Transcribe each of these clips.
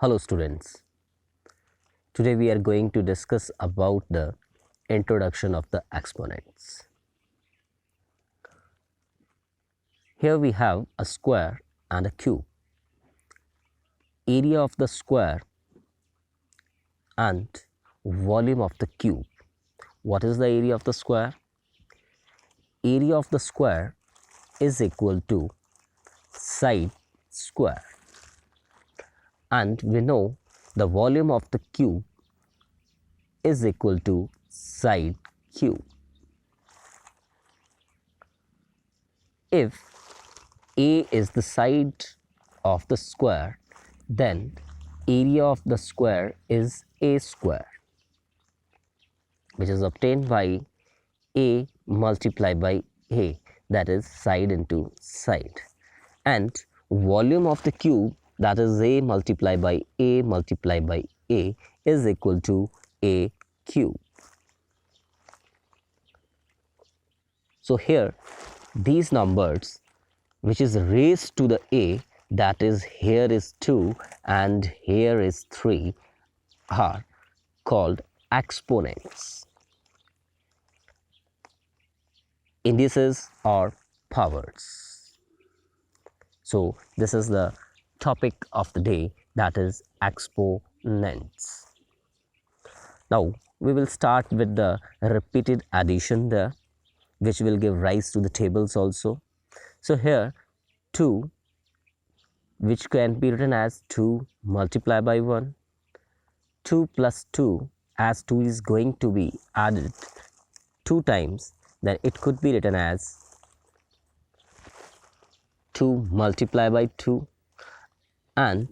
Hello students. Today we are going to discuss about the introduction of the exponents. Here we have a square and a cube. Area of the square and volume of the cube. What is the area of the square? Area of the square is equal to side square. And we know the volume of the cube is equal to side cube. If A is the side of the square, then area of the square is A square, which is obtained by A multiplied by A, that is side into side. And volume of the cube, that is A multiplied by A multiplied by A, is equal to A cube. So here these numbers which is raised to the A, that is here is 2 and here is 3, are called exponents. Indices or powers. So this is the topic of the day, that is exponents. Now we will start with the repeated addition there, which will give rise to the tables also. So here 2, which can be written as 2 multiplied by 1, 2 plus 2, as 2 is going to be added 2 times, then it could be written as 2 multiplied by 2, and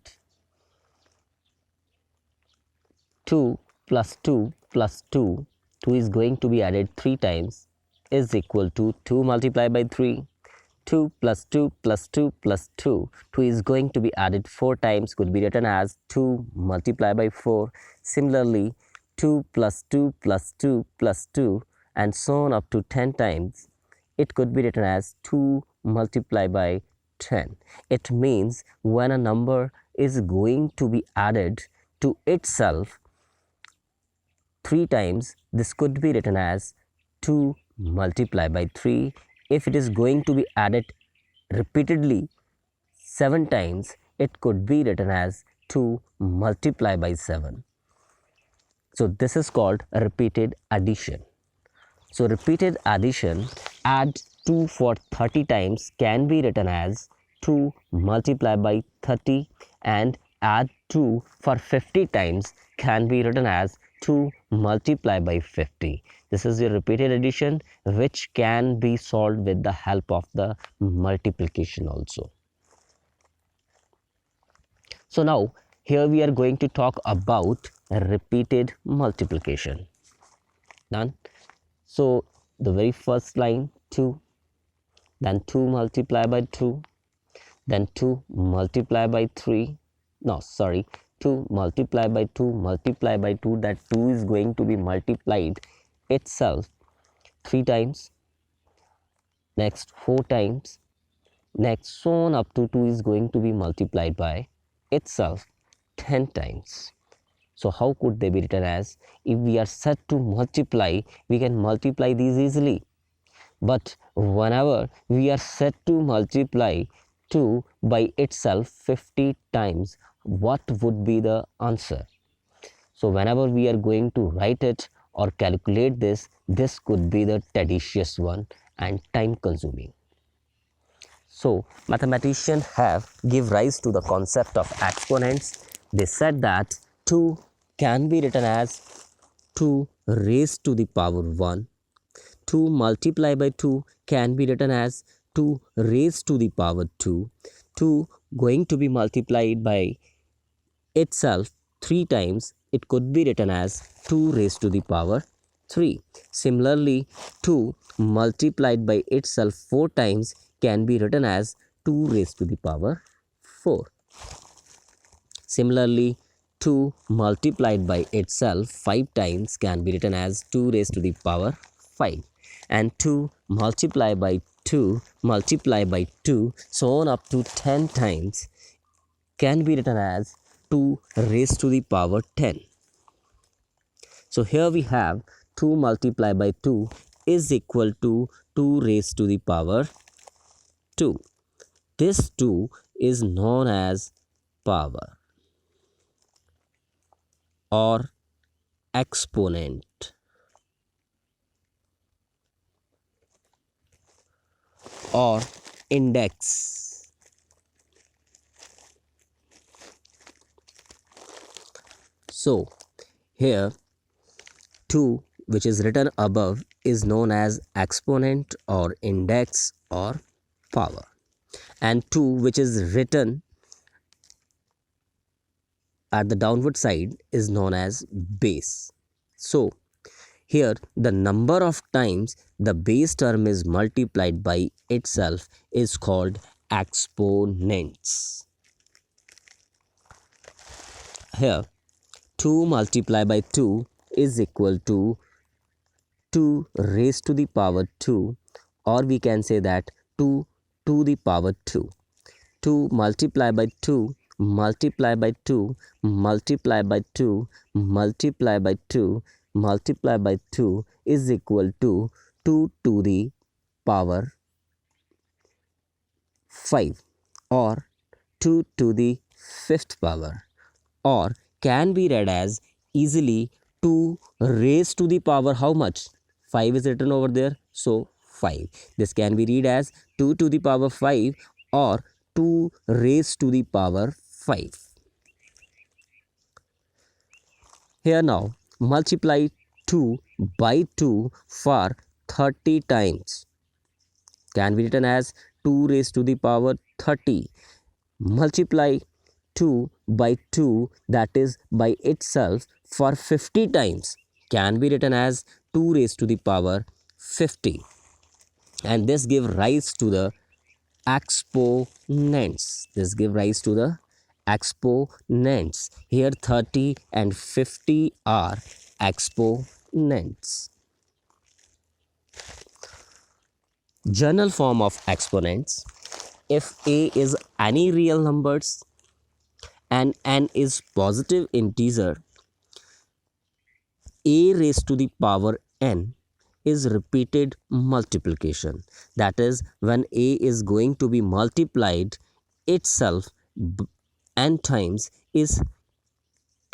2 plus 2 plus 2, 2 is going to be added 3 times, is equal to 2 multiplied by 3. 2 plus 2 plus 2 plus 2, 2 is going to be added 4 times, could be written as 2 multiplied by 4. Similarly, 2 plus 2 plus 2 plus 2, and so on up to 10 times, it could be written as 2 multiplied by 10. It means when a number is going to be added to itself 3 times, this could be written as 2 multiplied by 3. If it is going to be added repeatedly 7 times, it could be written as 2 multiplied by 7. So this is called a repeated addition. So repeated addition, add 2 for 30 times, can be written as 2 multiplied by 30, and add 2 for 50 times can be written as 2 multiplied by 50. This is your repeated addition, which can be solved with the help of the multiplication also. So now here we are going to talk about repeated multiplication. Done. So the very first line 2, then 2 multiplied by 2, then 2 multiplied by 3, no sorry, 2 multiplied by 2 multiplied by 2, that 2 is going to be multiplied itself 3 times, next 4 times, next so on up to 2 is going to be multiplied by itself 10 times. So how could they be written as? If we are set to multiply, we can multiply these easily. But whenever we are set to multiply 2 by itself 50 times, what would be the answer? So whenever we are going to write it or calculate this, this could be the tedious one and time consuming. So mathematicians have give rise to the concept of exponents. They said that 2 can be written as 2 raised to the power 1. 2 multiplied by 2 can be written as 2 raised to the power 2. 2 going to be multiplied by itself 3 times, it could be written as 2 raised to the power 3. Similarly, 2 multiplied by itself 4 times can be written as 2 raised to the power 4. Similarly, 2 multiplied by itself 5 times can be written as 2 raised to the power 5. And 2 multiplied by 2 multiplied by 2, so on up to 10 times, can be written as 2 raised to the power 10. So here we have 2 multiplied by 2 is equal to 2 raised to the power 2. This 2 is known as power or exponent or index. So here 2 which is written above is known as exponent or index or power, and 2 which is written at the downward side is known as base. So here the number of times the base term is multiplied by itself is called exponents. Here 2 multiplied by 2 is equal to 2 raised to the power 2, or we can say that 2 to the power 2. 2 multiplied by 2 multiply by 2 multiply by 2 multiply by 2 multiply by 2 is equal to 2 to the power 5, or 2 to the fifth power, or can be read as easily 2 raised to the power how much? 5 is written over there, so 5. This can be read as 2 to the power 5 or 2 raised to the power 5. Here now multiply 2 by 2 for 30 times. Can be written as 2 raised to the power 30. Multiply 2 by 2, that is by itself, for 50 times. Can be written as 2 raised to the power 50. And this give rise to the exponents. This give rise to the exponents. Here 30 and 50 are exponents. General form of exponents: if a is any real numbers and n is positive integer, a raised to the power n is repeated multiplication. That is, when a is going to be multiplied itself n times, is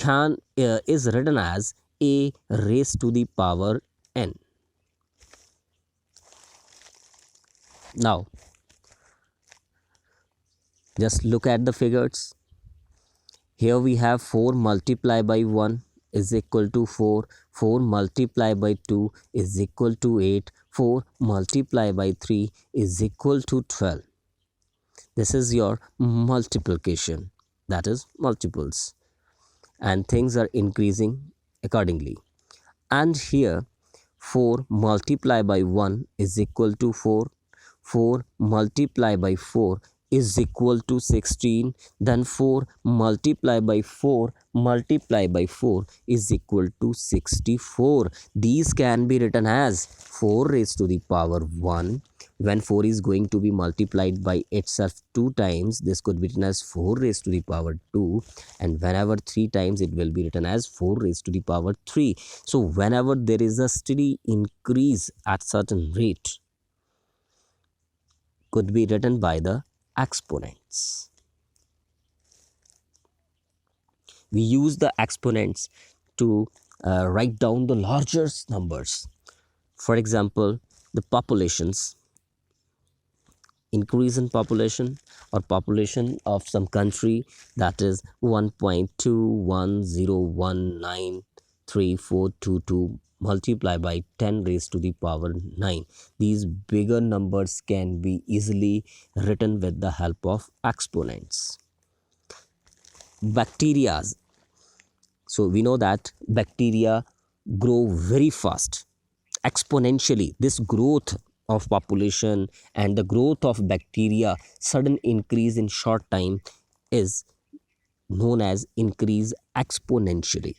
written as a raised to the power n. Now just look at the figures. Here we have 4 multiplied by 1 is equal to 4, 4 multiplied by 2 is equal to 8, 4 multiplied by 3 is equal to 12. This is your multiplication, that is multiples, and things are increasing accordingly. And here 4 multiplied by 1 is equal to 4, 4 multiplied by 4 is equal to 16, then 4 multiplied by 4 multiplied by 4 is equal to 64. These can be written as 4 raised to the power 1. When 4 is going to be multiplied by itself 2 times, this could be written as 4 raised to the power 2, and whenever 3 times, it will be written as 4 raised to the power 3. So whenever there is a steady increase at certain rate, could be written by the exponents. We use the exponents to write down the larger numbers. For example, the populations, increase in population or population of some country, that is 1.210193422 multiplied by 10 raised to the power 9. These bigger numbers can be easily written with the help of exponents. Bacteria. So we know that bacteria grow very fast, exponentially. This growth of population and the growth of bacteria, sudden increase in short time, is known as increase exponentially.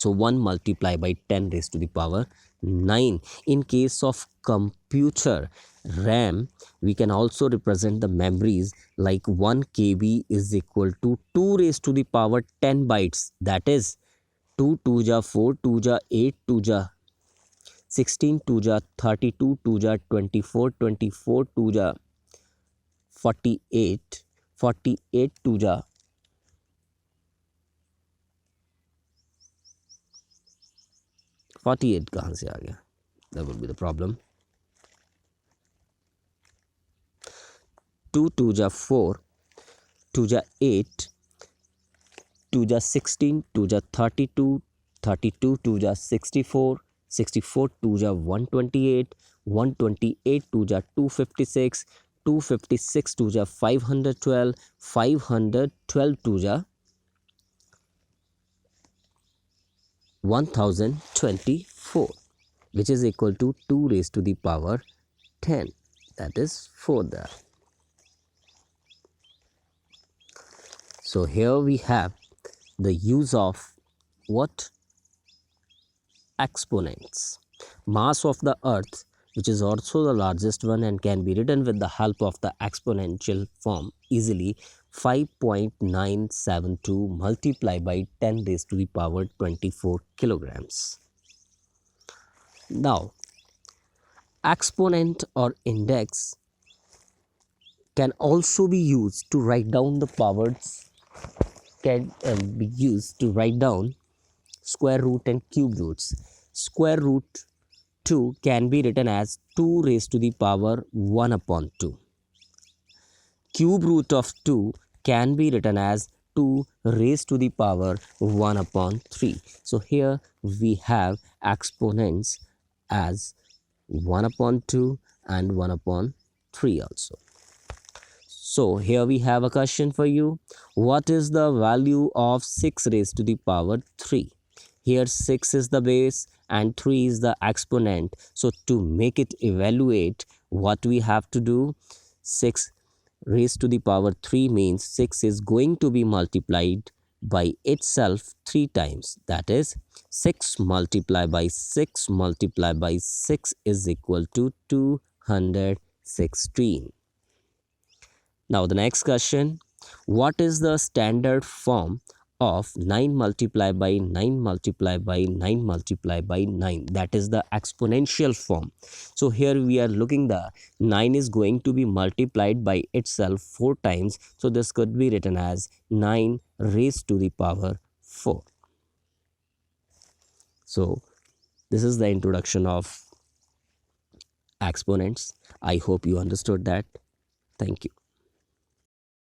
So 1 multiplied by 10 raised to the power 9. In case of computer RAM, we can also represent the memories like 1 KB is equal to 2 raised to the power 10 bytes. That is 2 2 ja 4, 2 ja 8, 2 ja 16, 2 ja 32, 2 ja 24, 24, 2 ja 48, 48, 2 ja 48 कहाँ से आ गया? That would be the problem. 2 2 ja 4, 2 ja 8, 2 ja 16, 2 ja 32, 32, 2 ja 64, 64, 2 ja 128, 128, 2 ja 256, 256, 2 ja 512, 512, 2 ja 1024, which is equal to 2 raised to the power 10. That is 4 there. So here we have the use of what? Exponents. Mass of the earth, which is also the largest one and can be written with the help of the exponential form easily, 5.972 multiplied by 10 raised to the power 24 kilograms. Now, exponent or index can also be used to write down the powers, can be used to write down square root and cube roots. Square root 2 can be written as 2 raised to the power 1 upon 2. Cube root of 2 can be written as 2 raised to the power 1 upon 3. So here we have exponents as 1 upon 2 and 1 upon 3 also. So here we have a question for you. What is the value of 6 raised to the power 3? Here 6 is the base and 3 is the exponent. So to make it evaluate, what we have to do? 6 raised to the power 3 means 6 is going to be multiplied by itself 3 times. That is 6 multiplied by 6 multiplied by 6 is equal to 216. Now the next question, what is the standard form of 9 multiplied by 9 multiplied by 9 multiplied by 9? That is the exponential form. So here we are looking, the 9 is going to be multiplied by itself 4 times. So this could be written as 9 raised to the power 4. So this is the introduction of exponents. I hope you understood that. Thank you.